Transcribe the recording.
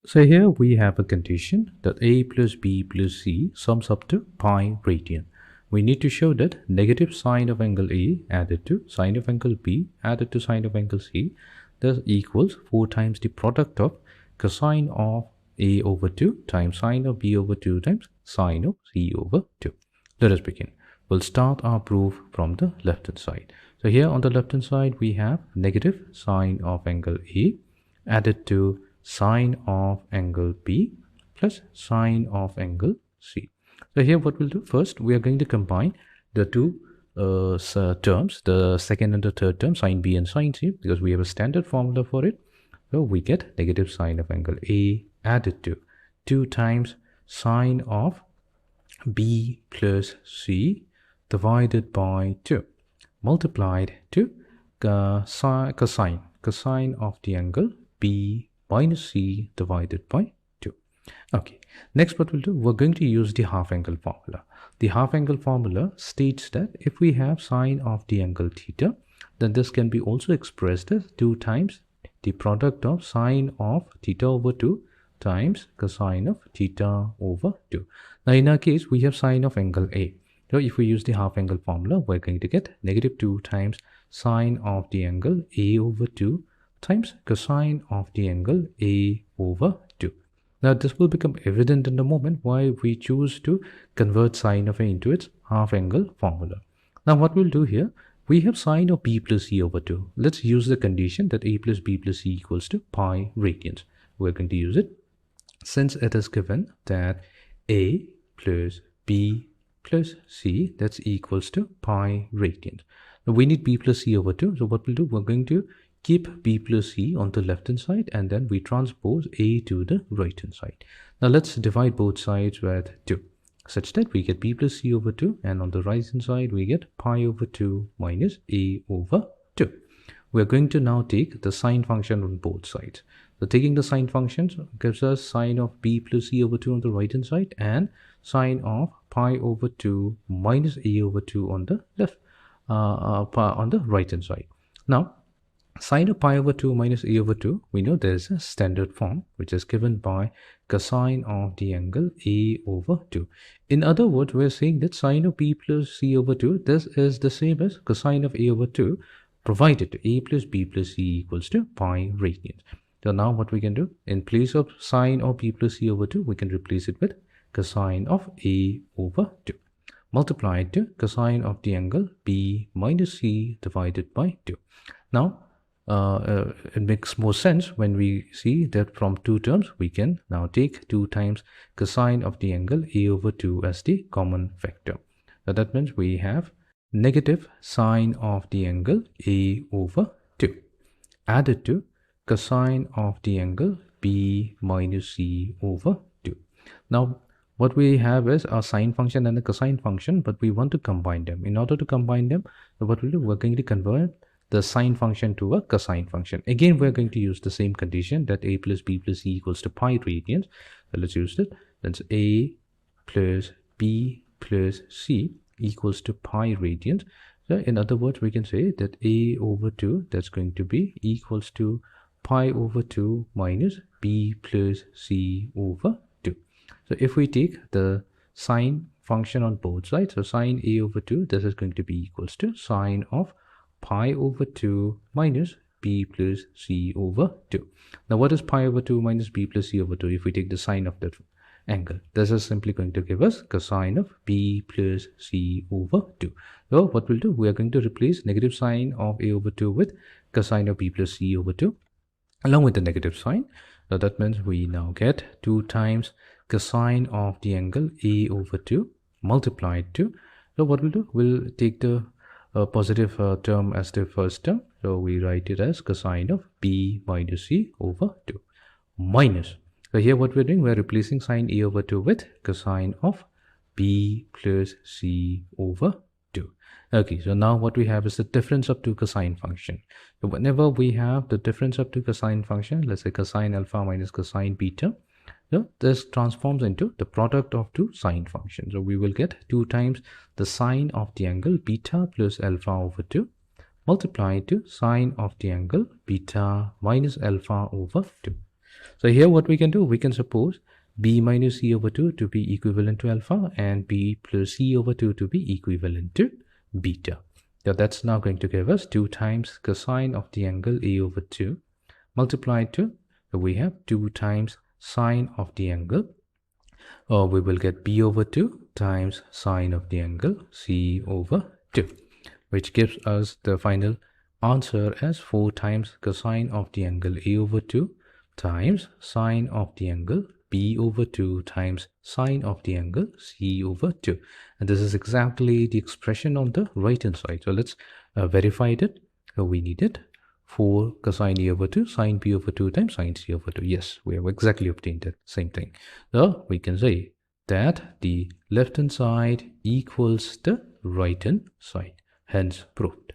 So here we have a condition that a plus b plus c sums up to pi radian. We need to show that negative sine of angle A added to sine of angle B added to sine of angle C thus equals 4 times the product of cosine of A over 2 times sine of B over 2 times sine of C over 2. Let us begin. We'll start our proof from the left hand side. So here on the left hand side we have negative sine of angle A added to sine of angle B plus sine of angle C. So here what we'll do first, we are going to combine the two terms, the second and the third term, sine B and sine C, because we have a standard formula for it. So we get negative sine of angle A added to 2 times sine of B plus C divided by 2 multiplied to cosine of the angle B minus C divided by 2. Okay, next what we'll do, we're going to use the half angle formula. The half angle formula states that if we have sine of the angle theta, then this can be also expressed as 2 times the product of sine of theta over 2 times cosine of theta over 2. Now in our case, we have sine of angle A. So if we use the half angle formula, we're going to get negative 2 times sine of the angle A over 2 times cosine of the angle A over 2. Now this will become evident in a moment why we choose to convert sine of A into its half angle formula. Now what we'll do here, we have sine of B plus C over 2. Let's use the condition that A plus B plus C equals to pi radians. We're going to use it since it is given that A plus B plus C, that's equals to pi radians. Now we need B plus C over 2. So what we'll do, we're going to keep B plus C on the left hand side and then we transpose A to the right hand side. Now let's divide both sides with 2 such that we get B plus C over 2 and on the right hand side we get pi over 2 minus A over 2. We're going to now take the sine function on both sides. So taking the sine functions gives us sine of B plus C over 2 on the right hand side and sine of pi over 2 minus A over 2 on the left on the right hand side. Now sine of pi over 2 minus A over 2, we know there is a standard form which is given by cosine of the angle A over 2. In other words, we are saying that sine of B plus C over 2, this is the same as cosine of A over 2 provided A plus B plus C equals to pi radians. So now what we can do, in place of sine of B plus C over 2, we can replace it with cosine of A over 2 multiplied to cosine of the angle B minus C divided by 2. Now it makes more sense when we see that from two terms we can now take 2 times cosine of the angle A over 2 as the common factor. So that means we have negative sine of the angle A over 2 added to cosine of the angle B minus C over 2. Now what we have is a sine function and a cosine function, but we want to combine them. In order to combine them, what we'll do, we're going to convert the sine function to a cosine function. Again, we're going to use the same condition that A plus B plus C equals to pi radians. So let's use it. That's A plus B plus C equals to pi radians. So in other words, we can say that A over 2, that's going to be equals to pi over 2 minus B plus C over 2. So if we take the sine function on both sides, so sine A over 2, this is going to be equals to sine of pi over 2 minus B plus C over 2. Now what is pi over 2 minus B plus C over 2? If we take the sine of that angle, this is simply going to give us cosine of B plus C over 2. So what we'll do, we are going to replace negative sine of A over 2 with cosine of B plus C over 2 along with the negative sign. So that means we now get 2 times cosine of the angle A over 2 multiplied to, so what we'll do, we'll take the positive term as the first term. So we write it as cosine of B minus C over 2 minus. So here what we're doing, we're replacing sine A over 2 with cosine of B plus C over 2. Okay, so now what we have is the difference of two cosine function. So whenever we have the difference of two cosine function, let's say cosine alpha minus cosine beta, so this transforms into the product of two sine functions. So we will get 2 times the sine of the angle beta plus alpha over 2 multiplied to sine of the angle beta minus alpha over 2. So here what we can do, we can suppose b minus c over 2 to be equivalent to alpha and b plus c over 2 to be equivalent to beta. So that's now going to give us 2 times cosine of the angle a over 2 multiplied to, so we have 2 times sine of the angle, or we will get b over 2 times sine of the angle c over 2, which gives us the final answer as 4 times cosine of the angle a over 2 times sine of the angle b over 2 times sine of the angle c over 2. And this is exactly the expression on the right hand side. So let's verify it. So we needed 4 cosine a over 2 sine b over 2 times sine c over 2. Yes, we have exactly obtained that same thing. So we can say that the left hand side equals the right hand side, hence proved.